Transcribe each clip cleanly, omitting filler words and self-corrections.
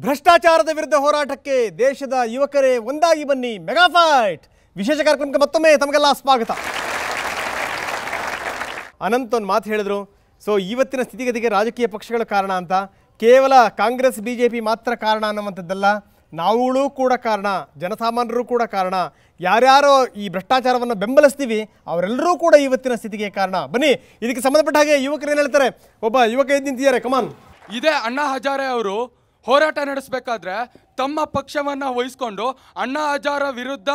ಭ್ರಷ್ಟಾಚಾರದ ವಿರುದ್ಧ ಹೋರಾಟಕ್ಕೆ ದೇಶದ ಯುವಕರೇ ಒಂದಾಗಿ ಬನ್ನಿ ಮೆಗಾ ಫೈಟ್ ವಿಶೇಷ ಕಾರ್ಯಕ್ರಮಕ್ಕೆ ಮತ್ತೊಮ್ಮೆ ತಮಗೆಲ್ಲ ಸ್ವಾಗತ. ಅನಂತ್ ಒಂದು ಮಾತು ಹೇಳಿದ್ರು. ಸೊ ಇವತ್ತಿನ ಸ್ಥಿತಿಗತಿಗೆ ರಾಜಕೀಯ ಪಕ್ಷಗಳ ಕಾರಣ ಅಂತ, ಕೇವಲ ಕಾಂಗ್ರೆಸ್ ಬಿಜೆಪಿ ಮಾತ್ರ ಕಾರಣ ಅನ್ನುವಂಥದ್ದಲ್ಲ, ನಾವುಗಳು ಕೂಡ ಕಾರಣ, ಜನಸಾಮಾನ್ಯರು ಕೂಡ ಕಾರಣ, ಯಾರ್ಯಾರೋ ಈ ಭ್ರಷ್ಟಾಚಾರವನ್ನು ಬೆಂಬಲಿಸ್ತೀವಿ ಅವರೆಲ್ಲರೂ ಕೂಡ ಇವತ್ತಿನ ಸ್ಥಿತಿಗೆ ಕಾರಣ. ಬನ್ನಿ ಇದಕ್ಕೆ ಸಂಬಂಧಪಟ್ಟ ಹಾಗೆ ಯುವಕರು ಏನು ಹೇಳ್ತಾರೆ. ಒಬ್ಬ ಯುವಕ ಎದ್ದು ನಿಂತಿದ್ದಾರೆ, ಕಮಾನ್. ಇದೇ ಅಣ್ಣಾ ಹಜಾರೆ ಅವರು ಹೋರಾಟ ನಡೆಸಬೇಕಾದ್ರೆ ತಮ್ಮ ಪಕ್ಷವನ್ನು ವಹಿಸ್ಕೊಂಡು ಅಣ್ಣಾ ಹಜಾರೆ ವಿರುದ್ಧ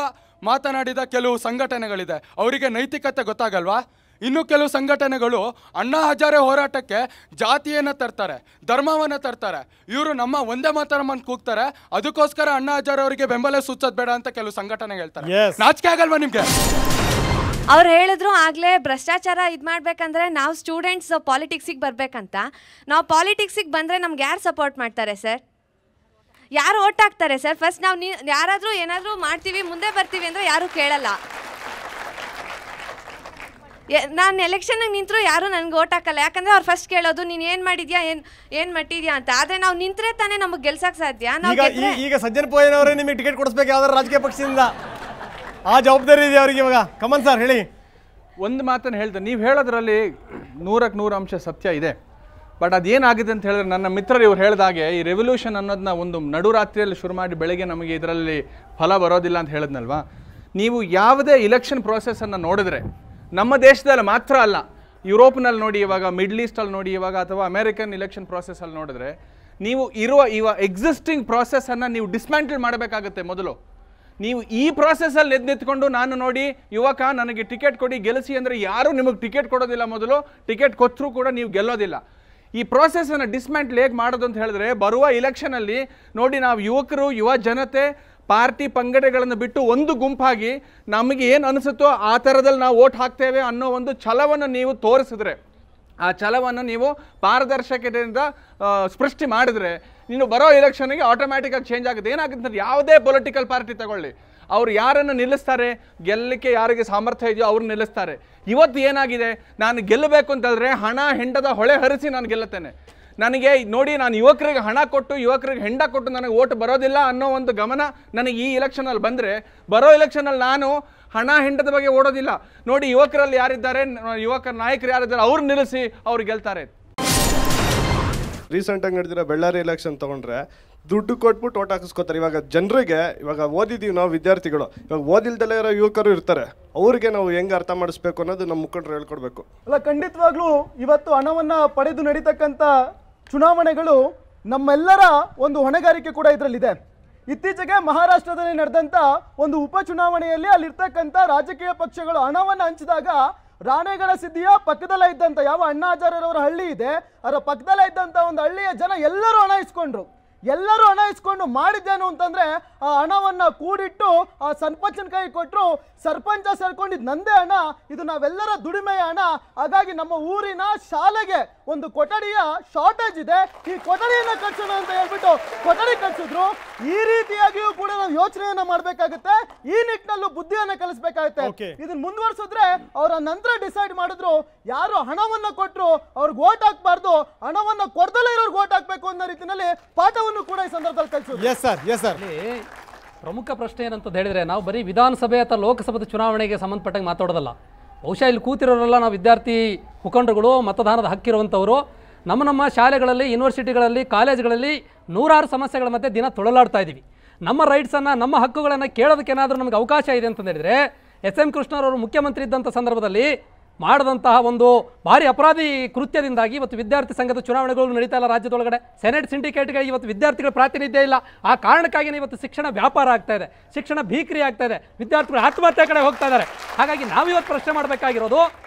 ಮಾತನಾಡಿದ ಕೆಲವು ಸಂಘಟನೆಗಳಿದೆ. ಅವರಿಗೆ ನೈತಿಕತೆ ಗೊತ್ತಾಗಲ್ವಾ? ಇನ್ನು ಕೆಲವು ಸಂಘಟನೆಗಳು ಅಣ್ಣಾ ಹಜಾರೆ ಹೋರಾಟಕ್ಕೆ ಜಾತಿಯನ್ನು ತರ್ತಾರೆ, ಧರ್ಮವನ್ನು ತರ್ತಾರೆ. ಇವರು ನಮ್ಮ ಒಂದೇ ಮಾತರಂ ಅಂತ ಕೂಗ್ತಾರೆ, ಅದಕ್ಕೋಸ್ಕರ ಅಣ್ಣಾ ಹಜಾರೆ ಅವರಿಗೆ ಬೆಂಬಲ ಸೂಚಿಸೋದು ಬೇಡ ಅಂತ ಕೆಲವು ಸಂಘಟನೆ ಹೇಳ್ತಾರೆ. ನಾಚಿಕೆ ಆಗಲ್ವಾ ನಿಮ್ಗೆ? ಅವ್ರು ಹೇಳಿದ್ರು ಆಗಲೇ ಭ್ರಷ್ಟಾಚಾರ ಇದು ಮಾಡಬೇಕಂದ್ರೆ ನಾವು ಸ್ಟೂಡೆಂಟ್ಸ್ ಪಾಲಿಟಿಕ್ಸಿಗೆ ಬರಬೇಕಂತ. ನಾವು ಪಾಲಿಟಿಕ್ಸಿಗೆ ಬಂದರೆ ನಮ್ಗೆ ಯಾರು ಸಪೋರ್ಟ್ ಮಾಡ್ತಾರೆ ಸರ್? ಯಾರು ಓಟ್ ಹಾಕ್ತಾರೆ ಸರ್? ಫಸ್ಟ್ ನಾವು ಯಾರಾದರೂ ಏನಾದರೂ ಮಾಡ್ತೀವಿ ಮುಂದೆ ಬರ್ತೀವಿ ಅಂದರೆ ಯಾರೂ ಕೇಳಲ್ಲ. ನಾನು ಎಲೆಕ್ಷನ್ಗೆ ನಿಂತರೂ ಯಾರೂ ನನಗೆ ಓಟ್ ಹಾಕಲ್ಲ. ಯಾಕಂದರೆ ಅವ್ರು ಫಸ್ಟ್ ಕೇಳೋದು ನೀನು ಏನು ಮಾಡಿದ್ಯಾ, ಏನು ಮಟ್ಟಿದ್ಯಾ ಅಂತ. ಆದರೆ ನಾವು ನಿಂತರೆ ತಾನೇ ನಮಗೆ ಗೆಲ್ಸಕ್ಕೆ ಸಾಧ್ಯ. ಈಗ ಸಜ್ಜನ್ ಪೋಯನವರೇ ನಿಮಗೆ ಟಿಕೆಟ್ ಕೊಡಿಸ್ಬೇಕು ಯಾವ್ದಾರು ರಾಜಕೀಯ ಪಕ್ಷದಿಂದ, ಆ ಜವಾಬ್ದಾರಿ ಇದೆ ಅವರಿಗೆ ಇವಾಗ. ಕಮನ್ ಸರ್ ಹೇಳಿ. ಒಂದು ಮಾತನ್ನು ಹೇಳ್ದೆ, ನೀವು ಹೇಳೋದ್ರಲ್ಲಿ 100% ಸತ್ಯ ಇದೆ. ಬಟ್ ಅದೇನಾಗಿದೆ ಅಂತ ಹೇಳಿದ್ರೆ, ನನ್ನ ಮಿತ್ರರು ಇವ್ರು ಹೇಳಿದಾಗೆ ಈ ರೆವಲ್ಯೂಷನ್ ಅನ್ನೋದನ್ನ ಒಂದು ನಡುರಾತ್ರಿಯಲ್ಲಿ ಶುರು ಮಾಡಿ ಬೆಳಗ್ಗೆ ನಮಗೆ ಇದರಲ್ಲಿ ಫಲ ಬರೋದಿಲ್ಲ ಅಂತ ಹೇಳಿದ್ನಲ್ವಾ. ನೀವು ಯಾವುದೇ ಇಲೆಕ್ಷನ್ ಪ್ರೋಸೆಸನ್ನು ನೋಡಿದ್ರೆ, ನಮ್ಮ ದೇಶದಲ್ಲಿ ಮಾತ್ರ ಅಲ್ಲ, ಯುರೋಪ್ನಲ್ಲಿ ನೋಡಿ, ಇವಾಗ ಮಿಡ್ಲ್ ಈಸ್ಟಲ್ಲಿ ನೋಡಿ, ಇವಾಗ ಅಥವಾ ಅಮೇರಿಕನ್ ಇಲೆಕ್ಷನ್ ಪ್ರೋಸೆಸಲ್ಲಿ ನೋಡಿದ್ರೆ, ನೀವು ಎಕ್ಸಿಸ್ಟಿಂಗ್ ಪ್ರೋಸೆಸನ್ನು ನೀವು ಡಿಸ್ಮ್ಯಾಂಟಲ್ ಮಾಡಬೇಕಾಗುತ್ತೆ. ಮೊದಲು ನೀವು ಈ ಪ್ರಾಸೆಸ್ಸಲ್ಲಿ ಎದ್ನೆತ್ಕೊಂಡು ನಾನು ನೋಡಿ ಯುವಕ ನನಗೆ ಟಿಕೆಟ್ ಕೊಡಿ ಗೆಲ್ಲಿಸಿ ಅಂದರೆ ಯಾರೂ ನಿಮಗೆ ಟಿಕೆಟ್ ಕೊಡೋದಿಲ್ಲ. ಮೊದಲು ಟಿಕೆಟ್ ಕೊಟ್ಟರೂ ಕೂಡ ನೀವು ಗೆಲ್ಲೋದಿಲ್ಲ. ಈ ಪ್ರಾಸೆಸನ್ನು ಡಿಸ್ಮ್ಯಾಂಟಲ್ ಹೇಗೆ ಮಾಡೋದು ಅಂತ ಹೇಳಿದ್ರೆ, ಬರುವ ಇಲೆಕ್ಷನಲ್ಲಿ ನೋಡಿ, ನಾವು ಯುವಕರು, ಯುವ ಜನತೆ ಪಾರ್ಟಿ ಪಂಗಡಗಳನ್ನು ಬಿಟ್ಟು ಒಂದು ಗುಂಪಾಗಿ ನಮಗೆ ಏನು ಅನಿಸುತ್ತೋ ಆ ಥರದಲ್ಲಿ ನಾವು ಓಟ್ ಹಾಕ್ತೇವೆ ಅನ್ನೋ ಒಂದು ಛಲವನ್ನು ನೀವು ತೋರಿಸಿದ್ರೆ, ಆ ಛಲವನ್ನು ನೀವು ಪಾರದರ್ಶಕತೆಯಿಂದ ಸೃಷ್ಟಿ ಮಾಡಿದ್ರೆ, ನೀನು ಬರೋ ಇಲೆಕ್ಷನ್ಗೆ ಆಟೋಮ್ಯಾಟಿಕಾಗಿ ಚೇಂಜ್ ಆಗುತ್ತೆ. ಏನಾಗುತ್ತೆ, ಯಾವುದೇ ಪೊಲಿಟಿಕಲ್ ಪಾರ್ಟಿ ತಗೊಳ್ಳಿ, ಅವ್ರು ಯಾರನ್ನು ನಿಲ್ಲಿಸ್ತಾರೆ, ಗೆಲ್ಲಕ್ಕೆ ಯಾರಿಗೆ ಸಾಮರ್ಥ್ಯ ಇದೆಯೋ ಅವ್ರು ನಿಲ್ಲಿಸ್ತಾರೆ. ಇವತ್ತು ಏನಾಗಿದೆ, ನಾನು ಗೆಲ್ಲಬೇಕು ಅಂತಂದರೆ ಹಣ ಹೆಂಡದ ಹೊಳೆ ಹರಿಸಿ ನಾನು ಗೆಲ್ಲುತ್ತೇನೆ. ನನಗೆ ನೋಡಿ, ನಾನು ಯುವಕರಿಗೆ ಹಣ ಕೊಟ್ಟು ಯುವಕರಿಗೆ ಹೆಂಡ ಕೊಟ್ಟು ನನಗೆ ಓಟ್ ಬರೋದಿಲ್ಲ ಅನ್ನೋ ಒಂದು ಗಮನ ನನಗೆ ಈ ಇಲೆಕ್ಷನಲ್ಲಿ ಬಂದರೆ, ಬರೋ ಇಲೆಕ್ಷನಲ್ಲಿ ನಾನು ಹಣ ಹೆಂಡದ ಬಗ್ಗೆ ಓಡೋದಿಲ್ಲ. ನೋಡಿ, ಯುವಕರಲ್ಲಿ ಯಾರಿದ್ದಾರೆ, ಯುವಕರ ನಾಯಕರು ಯಾರಿದ್ದಾರೆ, ಅವ್ರು ನಿಲ್ಲಿಸಿ ಅವ್ರು ಗೆಲ್ತಾರೆ. ರೀಸೆಂಟಾಗಿ ನಡೆದಿರೋ ಬೆಳ್ಳಾರಿ ಎಲೆಕ್ಷನ್ ತೊಗೊಂಡ್ರೆ ದುಡ್ಡು ಕೊಟ್ಬಿಟ್ಟು ಓಟ್ ಹಾಕಿಸ್ಕೋತಾರೆ. ಇವಾಗ ಜನರಿಗೆ, ಇವಾಗ ಓದಿದ್ದೀವಿ ನಾವು ವಿದ್ಯಾರ್ಥಿಗಳು, ಇವಾಗ ಓದಿಲ್ದಲೇ ಇರೋ ಯುವಕರು ಇರ್ತಾರೆ, ಅವ್ರಿಗೆ ನಾವು ಹೆಂಗೆ ಅರ್ಥ ಮಾಡಿಸ್ಬೇಕು ಅನ್ನೋದು ನಮ್ಮ ಮುಖಂಡರು ಹೇಳ್ಕೊಡ್ಬೇಕು. ಅಲ್ಲ, ಖಂಡಿತವಾಗ್ಲೂ ಇವತ್ತು ಹಣವನ್ನು ಪಡೆದು ನಡೀತಕ್ಕಂಥ ಚುನಾವಣೆಗಳು ನಮ್ಮೆಲ್ಲರ ಒಂದು ಹೊಣೆಗಾರಿಕೆ ಕೂಡ ಇದರಲ್ಲಿದೆ. ಇತ್ತೀಚೆಗೆ ಮಹಾರಾಷ್ಟ್ರದಲ್ಲಿ ನಡೆದಂಥ ಒಂದು ಉಪಚುನಾವಣೆಯಲ್ಲಿ ಅಲ್ಲಿರ್ತಕ್ಕಂಥ ರಾಜಕೀಯ ಪಕ್ಷಗಳು ಹಣವನ್ನು ಹಂಚಿದಾಗ ರಾಣೇಗಣ ಸಿದ್ಧಿಯ ಪಕ್ಕದಲ್ಲೇ ಇದ್ದಂಥ ಯಾವ ಅಣ್ಣಾ ಹಜಾರೆರವರ ಹಳ್ಳಿ ಇದೆ, ಅದರ ಪಕ್ಕದಲ್ಲೇ ಇದ್ದಂಥ ಒಂದು ಹಳ್ಳಿಯ ಜನ ಎಲ್ಲರೂ ಹಣ ಇಸ್ಕೊಂಡು ಮಾಡಿದ್ದೇನು ಅಂತಂದ್ರೆ, ಆ ಹಣವನ್ನು ಕೂಡಿಟ್ಟು ಆ ಸರ್ಪಂಚನ ಕೈ ಕೊಟ್ಟರು. ಸರ್ಪಂಚ ಸೇರ್ಕೊಂಡಿದ್ದು ನಂದೇ ಹಣ, ಇದು ನಾವೆಲ್ಲರ ದುಡಿಮೆಯ ಹಣ. ಹಾಗಾಗಿ ನಮ್ಮ ಊರಿನ ಶಾಲೆಗೆ ಒಂದು ಕೊಠಡಿಯ ಶಾರ್ಟೇಜ್ ಇದೆ, ಈ ಕೊಠಡಿಯನ್ನು ಕಟ್ಸೋಣ ಅಂತ ಹೇಳ್ಬಿಟ್ಟು ಕೊಠಡಿ ಕಟ್ಸಿದ್ರು. ಈ ರೀತಿಯಾಗಿಯೂ ಕೂಡ ನಾವು ಯೋಚನೆಯನ್ನ ಮಾಡಬೇಕಾಗುತ್ತೆ. ಈ ನಿಟ್ಟಿನಲ್ಲೂ ಬುದ್ಧಿಯನ್ನ ಕಲಿಸಬೇಕಾಗುತ್ತೆ. ಇದನ್ನ ಮುಂದುವರಿಸಿದ್ರೆ ಅವರ ನಂತರ ಡಿಸೈಡ್ ಮಾಡಿದ್ರು, ಯಾರು ಹಣವನ್ನ ಕೊಟ್ಟರು ಅವ್ರಿಗೆ ಓಟ್ ಹಾಕ್ಬಾರ್ದು, ಹಣವನ್ನ ಕೊಡ್ದಲೇ ಇರೋರ್ಗೆ ಓಟ್ ಹಾಕ್ಬೇಕು ಅನ್ನೋ ರೀತಿಯಲ್ಲಿ ಪಾಠವನ್ನು ಕೂಡ ಈ ಸಂದರ್ಭದಲ್ಲಿ ಕಲಿಸಿದ್ರು. ಪ್ರಮುಖ ಪ್ರಶ್ನೆ ಏನಂತ ಹೇಳಿದ್ರೆ, ನಾವು ಬರೀ ವಿಧಾನಸಭೆ ಅಥವಾ ಲೋಕಸಭೆ ಚುನಾವಣೆಗೆ ಸಂಬಂಧಪಟ್ಟಂಗೆ ಮಾತಾಡೋದಲ್ಲ. ಬಹುಶಃ ಇಲ್ಲಿ ಕೂತಿರೋರೆಲ್ಲ ನಾವು ವಿದ್ಯಾರ್ಥಿ ಮುಖಂಡರುಗಳು, ಮತದಾನದ ಹಕ್ಕಿರುವಂಥವರು. ನಮ್ಮ ಶಾಲೆಗಳಲ್ಲಿ, ಯೂನಿವರ್ಸಿಟಿಗಳಲ್ಲಿ, ಕಾಲೇಜುಗಳಲ್ಲಿ ನೂರಾರು ಸಮಸ್ಯೆಗಳ ಮಧ್ಯೆ ದಿನ ತೊಳಲಾಡ್ತಾ ಇದ್ದೀವಿ. ನಮ್ಮ ರೈಟ್ಸನ್ನು, ನಮ್ಮ ಹಕ್ಕುಗಳನ್ನು ಕೇಳೋದಕ್ಕೇನಾದರೂ ನಮಗೆ ಅವಕಾಶ ಇದೆ ಅಂತ ಹೇಳಿದರೆ, ಎಸ್.ಎಂ. ಕೃಷ್ಣರವರು ಮುಖ್ಯಮಂತ್ರಿ ಇದ್ದಂಥ ಸಂದರ್ಭದಲ್ಲಿ ಮಾಡಿದಂತಹ ಒಂದು ಭಾರಿ ಅಪರಾಧಿ ಕೃತ್ಯದಿಂದಾಗಿ ಇವತ್ತು ವಿದ್ಯಾರ್ಥಿ ಸಂಘದ ಚುನಾವಣೆಗಳು ನಡೀತಾ ಇಲ್ಲ ರಾಜ್ಯದೊಳಗಡೆ. ಸೆನೆಟ್ ಸಿಂಡಿಕೇಟ್ಗೆ ಇವತ್ತು ವಿದ್ಯಾರ್ಥಿಗಳ ಪ್ರಾತಿನಿಧ್ಯ ಇಲ್ಲ. ಆ ಕಾರಣಕ್ಕಾಗಿ ಇವತ್ತು ಶಿಕ್ಷಣ ವ್ಯಾಪಾರ ಆಗ್ತಾ ಇದೆ, ಶಿಕ್ಷಣ ಭೀಕರಿ ಆಗ್ತಾ ಇದೆ, ವಿದ್ಯಾರ್ಥಿಗಳು ಆತ್ಮಹತ್ಯೆ ಕಡೆ ಹೋಗ್ತಾ ಇದ್ದಾರೆ. ಹಾಗಾಗಿ ನಾವಿವತ್ತು ಪ್ರಶ್ನೆ ಮಾಡಬೇಕಾಗಿರೋದು,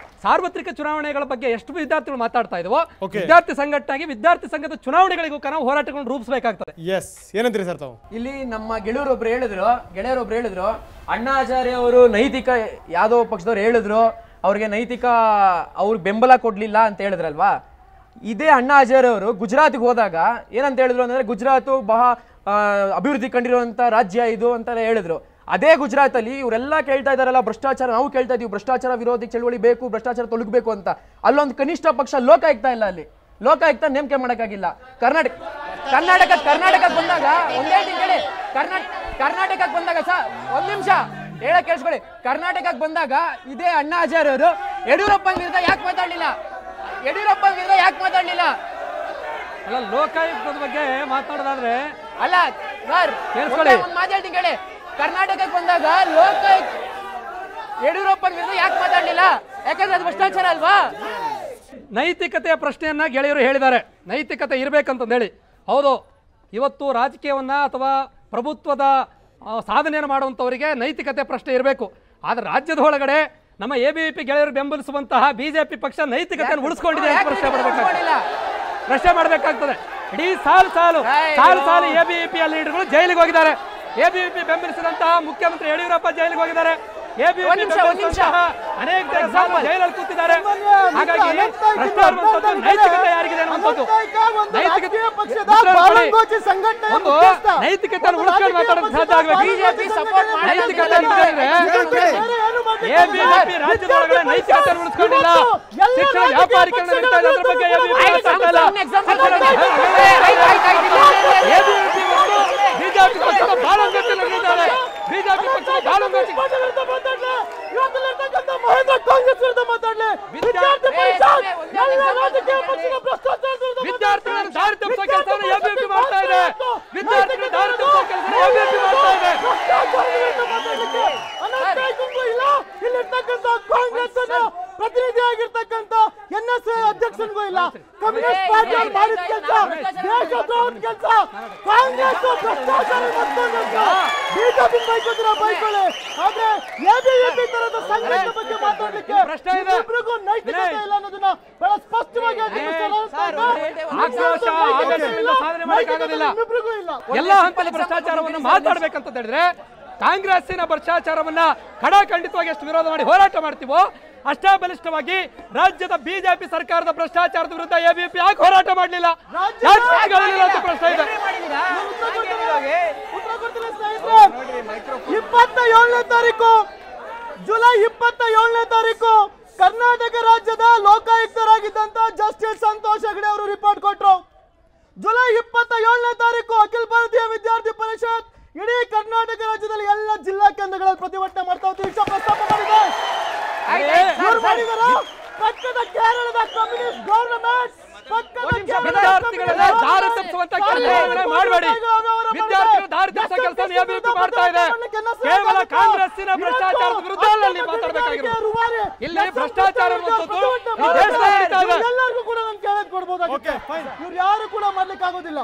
ಸಾರ್ವತ್ರಿಕ ಚುನಾವಣೆಗಳ ಬಗ್ಗೆ ಎಷ್ಟು ವಿದ್ಯಾರ್ಥಿಗಳು ಮಾತಾಡ್ತಾ ಇದ್ವೋ, ವಿದ್ಯಾರ್ಥಿ ಸಂಘಟನೆಗೆ ವಿದ್ಯಾರ್ಥಿ ಸಂಘದ ಚುನಾವಣೆಗಳಿಗೂ ನಾವು ಹೋರಾಟಗಳನ್ನು ರೂಪಿಸಬೇಕಾಗ್ತದೆ. ಏನಂತೀರಿ ಸರ್ ತಾವು? ಇಲ್ಲಿ ನಮ್ಮ ಗೆಳೆಯರೊಬ್ರು ಹೇಳಿದ್ರು ಅಣ್ಣಾ ಹಜಾರೆ ಅವರು ನೈತಿಕ ಯಾವುದೋ ಪಕ್ಷದವ್ರು ಹೇಳಿದ್ರು, ಅವ್ರಿಗೆ ನೈತಿಕ ಅವ್ರಿಗೆ ಬೆಂಬಲ ಕೊಡ್ಲಿಲ್ಲ ಅಂತ ಹೇಳಿದ್ರಲ್ವಾ. ಇದೇ ಅಣ್ಣಾ ಹಜಾರೆ ಅವರು ಗುಜರಾತ್ಗೆ ಹೋದಾಗ ಏನಂತ ಹೇಳಿದ್ರು ಅಂದ್ರೆ, ಗುಜರಾತ್ ಬಹಳ ಅಭಿವೃದ್ಧಿ ಕಂಡಿರುವಂತ ರಾಜ್ಯ ಇದು ಅಂತ ಹೇಳಿದ್ರು. ಅದೇ ಗುಜರಾತಲ್ಲಿ ಇವರೆಲ್ಲ ಕೇಳ್ತಾ ಇದಾರಲ್ಲ ಭ್ರಷ್ಟಾಚಾರ, ನಾವು ಕೇಳ್ತಾ ಇದೀವಿ ಭ್ರಷ್ಟಾಚಾರ ವಿರೋಧಿ ಚಳವಳಿ ಬೇಕು, ಭ್ರಷ್ಟಾಚಾರ ತೊಲಗಬೇಕು ಅಂತ. ಅಲ್ಲೊಂದು ಕನಿಷ್ಠ ಪಕ್ಷ ಲೋಕಾಯುಕ್ತ ಇಲ್ಲ, ಅಲ್ಲಿ ಲೋಕಾಯುಕ್ತ ನೇಮಕ ಮಾಡೋಕ್ಕಾಗಿಲ್ಲ. ಕರ್ನಾಟಕ ಕರ್ನಾಟಕಕ್ಕೆ ಬಂದಾಗ ಒಂದೇ ಹೇಳಿ ಕರ್ನಾಟಕಕ್ಕೆ ಬಂದಾಗ ಸರ್ ಒಂದ್ ನಿಮಿಷ ಹೇಳಕ್ ಕೇಳಿಸ್ಕೊಳ್ಳಿ. ಕರ್ನಾಟಕಕ್ಕೆ ಬಂದಾಗ ಇದೇ ಅಣ್ಣಾ ಹಜಾರೆ ಅವರು ಯಡಿಯೂರಪ್ಪನ ವಿರುದ್ಧ ಯಾಕೆ ಮಾತಾಡ್ಲಿಲ್ಲ? ಅಲ್ಲ, ಲೋಕಾಯುಕ್ತದ ಬಗ್ಗೆ ಮಾತಾಡೋದಾದ್ರೆ ಅಲ್ಲ ಸರ್ ಕೇಳಿಸ್ಕೊಳ್ಳಿ. ಒಂದ್ ಮಾತು ಹೇಳ್ತೀನಿ ಕೇಳಿ. ಕರ್ನಾಟಕಕ್ಕೆ ಬಂದಾಗ ಲೋಕಾಯುಕ್ತ ಯಡಿಯೂರಪ್ಪನ ವಿರುದ್ಧ ಯಾಕೆ ಮಾತಾಡ್ಲಿಲ್ಲ? ಯಾಕಂದ್ರೆ ಅದು ಭ್ರಷ್ಟಾಚಾರ ಅಲ್ವಾ? ನೈತಿಕತೆಯ ಪ್ರಶ್ನೆಯನ್ನ ಗೆಳೆಯರು ಹೇಳಿದ್ದಾರೆ, ನೈತಿಕತೆ ಇರಬೇಕಂತಂದು ಹೇಳಿ. ಹೌದು, ಇವತ್ತು ರಾಜಕೀಯವನ್ನ ಅಥವಾ ಪ್ರಭುತ್ವದ ಸಾಧನೆಯನ್ನು ಮಾಡುವಂಥವರಿಗೆ ನೈತಿಕತೆ ಪ್ರಶ್ನೆ ಇರಬೇಕು. ಆದರೆ ರಾಜ್ಯದ ಒಳಗಡೆ ನಮ್ಮ ABVP ಗೆಳೆಯರು ಬೆಂಬಲಿಸುವಂತಹ BJP ಪಕ್ಷ ನೈತಿಕತೆಯನ್ನು ಉಳಿಸ್ಕೊಂಡಿದೆ ಅಂತ ಪ್ರಶ್ನೆ ಮಾಡಬೇಕಾಗ್ತದೆ. ಇಡೀ ಸಾಲು ABVP ಲೀಡರ್ಗಳು ಜೈಲಿಗೆ ಹೋಗಿದ್ದಾರೆ. ABVP ಬೆಂಬಲಿಸಿದಂತಹ ಮುಖ್ಯಮಂತ್ರಿ ಯಡಿಯೂರಪ್ಪ ಜೈಲಿಗೆ ಹೋಗಿದ್ದಾರೆ. ಅನೇಕ ಜೈಲಲ್ಲಿ ಕೂತಿದ್ದಾರೆ. ಹಾಗಾಗಿ ನೈತಿಕತೆ ಯಾರಿಗಿದೆ ಅನ್ನುವಂಥದ್ದು ನೈತಿಕತೆಯನ್ನು ಉಳಿಸ್ಕೊಂಡು ಮಾತಾಡೋದು ಸಾಧ್ಯ ಆಗಬೇಕು. ನೈತಿಕತೆ ABVP ರಾಜ್ಯದ ಒಳಗಡೆ ನೈತಿಕತೆಯನ್ನು ಉಳಿಸ್ಕೊಂಡಿಲ್ಲ. ಶಿಕ್ಷಣ ವ್ಯಾಪಾರೀಕರಣ ನಡೀತಾ ಇದೆ, ಅದ್ರ ಬಗ್ಗೆ BJP ಪಕ್ಷದ ಬಾಲಂಗಟ್ಟಿ ನಡೆದಿದ್ದಾರೆ. BJP ಪಕ್ಷದ ಬಾಲಂಗಟ್ಟಿ ವಿದ್ಯಾರ್ಥಿಗಳನ್ನು ದಾರಿ ತಪ್ಪಿಸೋ ಕೆಲಸವನ್ನು ABVP ಮಾಡ್ತಾ ಇದೆ. ಪ್ರತಿನಿಧಿಯಾಗಿರ್ತಕ್ಕಂಥ NSA ಅಧ್ಯಕ್ಷನಿಗೂ ಇಲ್ಲ. ಕಮ್ಯುನಿಸ್ಟ್ ಪಾರ್ಟಿ ಮಾಡಿದ ಕೆಲಸ, ದೇಶದ್ರೋಹದ ಕೆಲಸ, ಕಾಂಗ್ರೆಸ್ ಭ್ರಷ್ಟಾಚಾರ BJP ಬೈಕೊಳ್ಳಿ. ಆದ್ರೆ ABVP ತರದ ಸಂಘಟನೆ ಬಗ್ಗೆ ಮಾತಾಡ್ಲಿಕ್ಕೆ ಇಬ್ಬರಿಗೂ ನೈತಿಕತೆ ಇಲ್ಲ ಅನ್ನೋದನ್ನ ಬಹಳ ಸ್ಪಷ್ಟವಾಗಿ ಎಲ್ಲ ಹಂತದ ಭ್ರಷ್ಟಾಚಾರವನ್ನು ಮಾತಾಡ್ಬೇಕಂತ ಹೇಳಿದ್ರೆ ಕಾಂಗ್ರೆಸ್ಸಿನ ಭ್ರಷ್ಟಾಚಾರವನ್ನ ಖಡಾಖಂಡಿತವಾಗಿ ಎಷ್ಟು ವಿರೋಧ ಮಾಡಿ ಹೋರಾಟ ಮಾಡ್ತೀವೋ ಅಷ್ಟೇ ಬಲಿಷ್ಠವಾಗಿ ರಾಜ್ಯದ BJP ಸರ್ಕಾರದ ಭ್ರಷ್ಟಾಚಾರದ ವಿರುದ್ಧ ABVP ಯಾಕೆ ಹೋರಾಟ ಮಾಡಲಿಲ್ಲ? ಪ್ರಶ್ನೆ ಇದೆ. 27ನೇ ತಾರೀಕು ಜುಲೈ 27ನೇ ತಾರೀಕು ಕರ್ನಾಟಕ ರಾಜ್ಯದ ಲೋಕಾಯುಕ್ತರಾಗಿದ್ದಂತ ಜಸ್ಟಿಸ್ ಸಂತೋಷ್ ಹೆಗಡೆ ಅವರು ರಿಪೋರ್ಟ್ ಕೊಟ್ಟರು. ಜುಲೈ 27ನೇ ತಾರೀಕು ಅಖಿಲ ಭಾರತೀಯ ವಿದ್ಯಾರ್ಥಿ ಪರಿಷತ್ ಇಡೀ ಕರ್ನಾಟಕ ರಾಜ್ಯದಲ್ಲಿ ಎಲ್ಲ ಜಿಲ್ಲಾ ಕೇಂದ್ರಗಳಲ್ಲಿ ಪ್ರತಿಭಟನೆ ಮಾಡ್ತಾ ವಿಷಯ ಪ್ರಸ್ತಾಪ ಮಾಡಿದೆ. ಪಕ್ಕದ ಕೇರಳದ ಕಮ್ಯುನಿಸ್ಟ್ ಗವರ್ನಮೆಂಟ್ ವಿದ್ಯಾರ್ಥಿಗಳನ್ನ ದಾರಿ ತಪ್ಪಿಸುವಂತ ಕೆಲಸ ಮಾಡಬೇಡಿ. ವಿದ್ಯಾರ್ಥಿಗಳ ದಾರಿ ತಪ್ಪಿಸುವ ಕೆಲಸ ABVP ಮಾಡ್ತಾ ಇದೆ. ಕೇವಲ ಕಾಂಗ್ರೆಸ್ಸಿನ ಭ್ರಷ್ಟಾಚಾರದ ವಿರುದ್ಧ ಅಲ್ಲಿ ಮಾತಾಡಬೇಕಾಗಿರೋದು. ಇಲ್ಲಿ ಭ್ರಷ್ಟಾಚಾರ ಎಲ್ಲರಿಗೂ ಕೂಡ ನಾನು ಕೇಳೋದು ಕೊಡ್ಬೋದಾಗುತ್ತೆ. ಇವ್ರು ಯಾರು ಕೂಡ ಮಾಡ್ಲಿಕ್ಕೆ ಆಗೋದಿಲ್ಲ.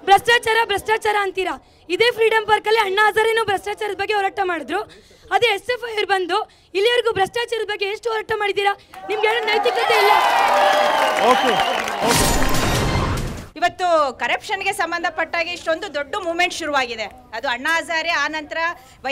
ಭ್ರಷ್ಟಾಚಾರ ಅಂತೀರಾ. ಇದೇ ಫ್ರೀಡಂ ಪಾರ್ಕ್ ಅಲ್ಲಿ ಅಣ್ಣಾ ಹಜಾರೆನೂ ಭ್ರಷ್ಟಾಚಾರದ ಬಗ್ಗೆ ಹೋರಾಟ ಮಾಡಿದ್ರು. ಅದೇ SFI ಬಂದು ಇಲ್ಲಿವರೆಗೂ ಭ್ರಷ್ಟಾಚಾರದ ಬಗ್ಗೆ ಎಷ್ಟು ಹೋರಾಟ ಮಾಡಿದ್ದೀರಾ? ನಿಮ್ಗೆ ನೈತಿಕತೆ ಇಲ್ಲ. ಇವತ್ತು ಕರಪ್ಷನ್ಗೆ ಸಂಬಂಧಪಟ್ಟಾಗ ಇಷ್ಟೊಂದು ದೊಡ್ಡ ಮೂವ್ಮೆಂಟ್ ಶುರುವಾಗಿದೆ. ಅದು ಅಣ್ಣಾ ಹಜಾರೆ ಆ ನಂತರ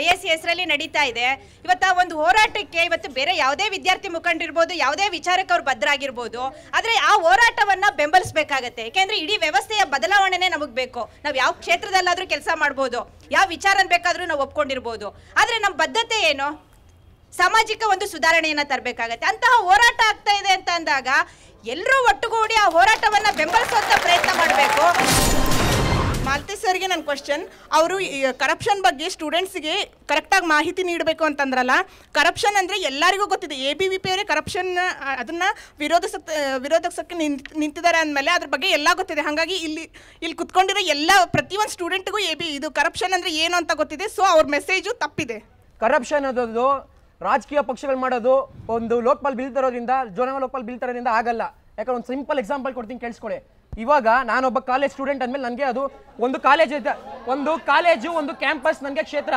YSC ಹೆಸರಲ್ಲಿ ನಡೀತಾ ಇದೆ. ಇವತ್ತು ಆ ಒಂದು ಹೋರಾಟಕ್ಕೆ ಇವತ್ತು ಬೇರೆ ಯಾವುದೇ ವಿದ್ಯಾರ್ಥಿ ಮುಖಂಡರಿರ್ಬೋದು, ಯಾವುದೇ ವಿಚಾರಕ್ಕೆ ಅವ್ರು ಬದ್ಧರಾಗಿರ್ಬೋದು, ಆದರೆ ಆ ಹೋರಾಟವನ್ನು ಬೆಂಬಲಿಸಬೇಕಾಗತ್ತೆ. ಯಾಕೆಂದರೆ ಇಡೀ ವ್ಯವಸ್ಥೆಯ ಬದಲಾವಣೆನೇ ನಮಗೆ ಬೇಕು. ನಾವು ಯಾವ ಕ್ಷೇತ್ರದಲ್ಲಾದರೂ ಕೆಲಸ ಮಾಡ್ಬೋದು, ಯಾವ ವಿಚಾರನ ಬೇಕಾದರೂ ನಾವು ಒಪ್ಕೊಂಡಿರ್ಬೋದು. ಆದರೆ ನಮ್ಮ ಬದ್ಧತೆ ಏನು? ಸಾಮಾಜಿಕ ಒಂದು ಸುಧಾರಣೆಯನ್ನು ತರಬೇಕಾಗತ್ತೆ. ಅಂತಹ ಹೋರಾಟ ಆಗ್ತಾ ಇದೆ ಅಂತ ಅಂದಾಗ ಎಲ್ಲರೂ ಒಟ್ಟುಗೂಡಿ ಆ ಹೋರಾಟವನ್ನು ಬೆಂಬಲಿಸುವಂಥ ಪ್ರಯತ್ನ ಮಾಡಬೇಕು. ಮಾಲ್ತಿ ಸರ್ಗೆ ನನ್ನ ಕ್ವಶನ್, ಅವರು ಕರಪ್ಷನ್ ಬಗ್ಗೆ ಸ್ಟೂಡೆಂಟ್ಸ್ಗೆ ಕರೆಕ್ಟಾಗಿ ಮಾಹಿತಿ ನೀಡಬೇಕು ಅಂತಂದ್ರಲ್ಲ. ಕರಪ್ಷನ್ ಅಂದರೆ ಎಲ್ಲರಿಗೂ ಗೊತ್ತಿದೆ. ABVP ಅವರೇ ಕರಪ್ಷನ್ ಅದನ್ನು ವಿರೋಧಿಸಕ್ಕೆ ನಿಂತಿದ್ದಾರೆ ಅಂದಮೇಲೆ ಅದ್ರ ಬಗ್ಗೆ ಎಲ್ಲ ಗೊತ್ತಿದೆ. ಹಾಗಾಗಿ ಇಲ್ಲಿ ಕುತ್ಕೊಂಡಿರೋ ಎಲ್ಲ ಪ್ರತಿಯೊಂದು ಸ್ಟೂಡೆಂಟ್ಗೂ ಇದು ಕರಪ್ಷನ್ ಅಂದರೆ ಏನು ಅಂತ ಗೊತ್ತಿದೆ. ಸೊ ಅವ್ರ ಮೆಸೇಜು ತಪ್ಪಿದೆ. ಕರಪ್ಷನ್ ಅನ್ನೋದು ರಾಜಕೀಯ ಪಕ್ಷಗಳು ಮಾಡೋದು ಒಂದು ಲೋಕಪಾಲ್ ಬಿಲ್ ತರೋದ್ರಿಂದ, ಜೋನಲ್ ಲೋಕಪಾಲ್ ಬಿಲ್ ತರೋದ್ರಿಂದ ಆಗಲ್ಲ. ಯಾಕಂದ್ರೆ ಒಂದು ಸಿಂಪಲ್ ಎಕ್ಸಾಂಪಲ್ ಕೊಡ್ತೀನಿ, ಕೇಳಿಸ್ಕೊಳ್ಳಿ. ಇವಾಗ ನಾನೊಬ್ಬ ಕಾಲೇಜ್ ಸ್ಟೂಡೆಂಟ್ ಅಂದಮೇಲೆ ನನಗೆ ಅದು ಒಂದು ಕಾಲೇಜ್ ಇದೆ, ಒಂದು ಕಾಲೇಜು, ಒಂದು ಕ್ಯಾಂಪಸ್ ನನಗೆ ಕ್ಷೇತ್ರ.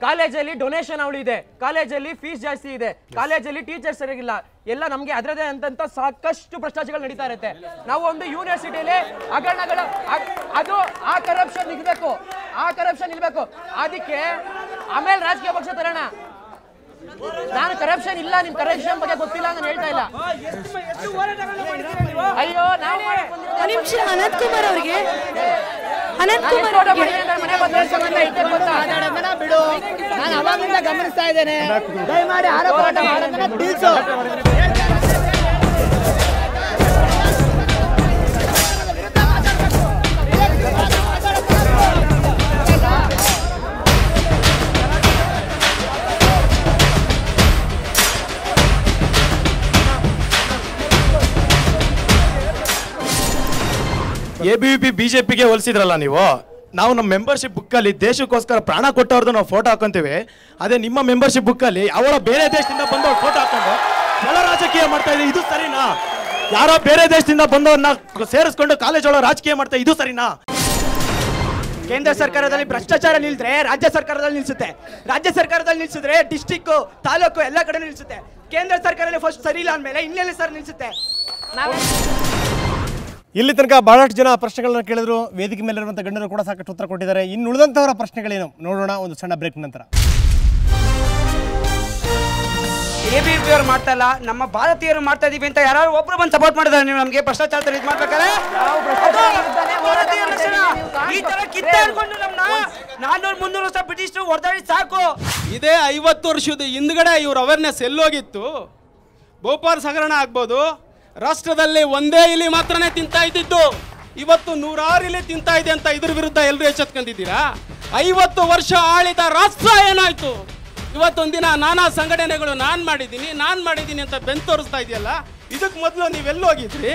ಕಾಲೇಜಲ್ಲಿ ಡೊನೇಷನ್ ಅವಳು ಇದೆ, ಕಾಲೇಜಲ್ಲಿ ಫೀಸ್ ಜಾಸ್ತಿ ಇದೆ, ಕಾಲೇಜಲ್ಲಿ ಟೀಚರ್ಸ್ ಸರಿಯಾಗಿಲ್ಲ, ಎಲ್ಲ ನಮಗೆ ಅದರದೇ ಅಂತ ಸಾಕಷ್ಟು ಭ್ರಷ್ಟಾಚಾರಗಳು ನಡೀತಾ ಇರುತ್ತೆ. ನಾವು ಒಂದು ಯೂನಿವರ್ಸಿಟಿಯಲ್ಲಿ ಹಗರಣಗಳು, ಅದು ಆ ಕರಪ್ಷನ್ ನಿಲ್ಬೇಕು, ಅದಕ್ಕೆ ಆಮೇಲೆ ರಾಜಕೀಯ ಪಕ್ಷ ತರೋಣ. ನಾನು ಕರಪ್ಷನ್ ಇಲ್ಲ, ನಿಮ್ ಕರಪ್ಷನ್ ಬಗ್ಗೆ ಗೊತ್ತಿಲ್ಲ ನಾನು ಹೇಳ್ತಾ ಇಲ್ಲ. ಅಯ್ಯೋ ನಾವು ಅನಂತ್ ಕುಮಾರ್ ಅವ್ರಿಗೆ ಬಿಡು, ನಾನು ಅವಾಗಿಂದ ಗಮನಿಸ್ತಾ ಇದ್ದೇನೆ. ದಯಮಾಡಿ ಆರೋಪ ನಿಲ್ಲಿಸು. ABVP BJPಗೆ ಹೋಲಿಸಿದ್ರಲ್ಲ ನೀವು. ನಾವು ನಮ್ಮ ಮೆಂಬರ್ಶಿಪ್ ಬುಕ್ಕಲ್ಲಿ ದೇಶಕ್ಕೋಸ್ಕರ ಪ್ರಾಣ ಕೊಟ್ಟವ್ರದ್ದು ನಾವು ಫೋಟೋ ಹಾಕೊಂತೀವಿ. ಅದೇ ನಿಮ್ಮ ಮೆಂಬರ್ಶಿಪ್ ಬುಕ್ಕಲ್ಲಿ ಅವರ ಬೇರೆ ದೇಶದಿಂದ ಬಂದವ್ರು ಫೋಟೋ ಹಾಕೊಂಡು ಒಳ ರಾಜಕೀಯ ಮಾಡ್ತಾ ಇದೆ. ಇದು ಸರಿನಾ? ಯಾರೋ ಬೇರೆ ದೇಶದಿಂದ ಬಂದವ್ರನ್ನ ಸೇರಿಸ್ಕೊಂಡು ಕಾಲೇಜ್ ಒಳಗೆ ರಾಜಕೀಯ ಮಾಡ್ತಾ ಇದು ಸರಿನಾ? ಕೇಂದ್ರ ಸರ್ಕಾರದಲ್ಲಿ ಭ್ರಷ್ಟಾಚಾರ ನಿಲ್ದ್ರೆ ರಾಜ್ಯ ಸರ್ಕಾರದಲ್ಲಿ ನಿಲ್ಸುತ್ತೆ, ರಾಜ್ಯ ಸರ್ಕಾರದಲ್ಲಿ ನಿಲ್ಸಿದ್ರೆ ಡಿಸ್ಟಿಕ್ ತಾಲೂಕು ಎಲ್ಲ ಕಡೆ ನಿಲ್ಸುತ್ತೆ. ಕೇಂದ್ರ ಸರ್ಕಾರದಲ್ಲಿ ಫಸ್ಟ್ ಸರಿ ಇಲ್ಲ ಅಂದಮೇಲೆ ಇನ್ನೆಲ್ಲಿ ಸರ್ ನಿಲ್ಸುತ್ತೆ? ಇಲ್ಲಿ ತನಕ ಬಹಳಷ್ಟು ಜನ ಪ್ರಶ್ನೆಗಳನ್ನ ಕೇಳಿದ್ರು. ವೇದಿಕೆ ಮೇಲಿರುವಂಥ ಗಣ್ಯರು ಕೂಡ ಸಾಕಷ್ಟು ಉತ್ತರ ಕೊಟ್ಟಿದ್ದಾರೆ. ಇನ್ನು ಉಳಿದಂಥವರ ಪ್ರಶ್ನೆಗಳೇನು ನೋಡೋಣ ಒಂದು ಸಣ್ಣ ಬ್ರೇಕ್ ನಂತರ. ABVP ಅವ್ರು ಮಾಡ್ತಾ ಇಲ್ಲ, ನಮ್ಮ ಭಾರತೀಯರು ಮಾಡ್ತಾ ಇದೀವಿ ಅಂತ ಯಾರು ಒಬ್ರು ಬಂದು ಸಪೋರ್ಟ್ ಮಾಡಿದ್ದಾರೆ. ನೀವು ನಮಗೆ ಭ್ರಷ್ಟಾಚಾರ ಇದು ಮಾಡ್ಬೇಕಾದ್ರೆ ಈ ತರ ಕಿತ್ತಾಡ್ಕೊಂಡು ನಮ್ಮನ್ನ 400-300 ವರ್ಷ ಬ್ರಿಟಿಷರು ಹೊಡೆದಾಡಿ ಸಾಕು. ಇದೇ 50 ವರ್ಷದ ಹಿಂದ್ಗಡೆ ಇವ್ರ ಅವೇರ್ನೆಸ್ ಎಲ್ಲೋಗಿತ್ತು? ಭೋಪಾಲ್ ಹಗರಣ ಆಗ್ಬೋದು, ರಾಷ್ಟ್ರದಲ್ಲಿ ಒಂದೇ ಇಲಿ ಮಾತ್ರನೇ ತಿಂತಾ ಇದ್ದಿದ್ದು, ಇವತ್ತು 106 ಇಲಿ ತಿಂತಾ ಇದೆ ಅಂತ ಇದ್ರ ವಿರುದ್ಧ ಎಲ್ಲರೂ ಎಚ್ಚೆತ್ಕೊಂಡಿದ್ದೀರಾ? 50 ವರ್ಷ ಆಳಿದ ರಾಷ್ಟ್ರ ಏನಾಯ್ತು? ಇವತ್ತೊಂದಿನ ನಾನಾ ಸಂಘಟನೆಗಳು ನಾನು ಮಾಡಿದ್ದೀನಿ ಅಂತ ಬೆನ್ ತೋರಿಸ್ತಾ ಇದೆಯಲ್ಲ, ಇದಕ್ಕೆ ಮೊದಲು ನೀವೆಲ್ಲೋಗಿದ್ರಿ?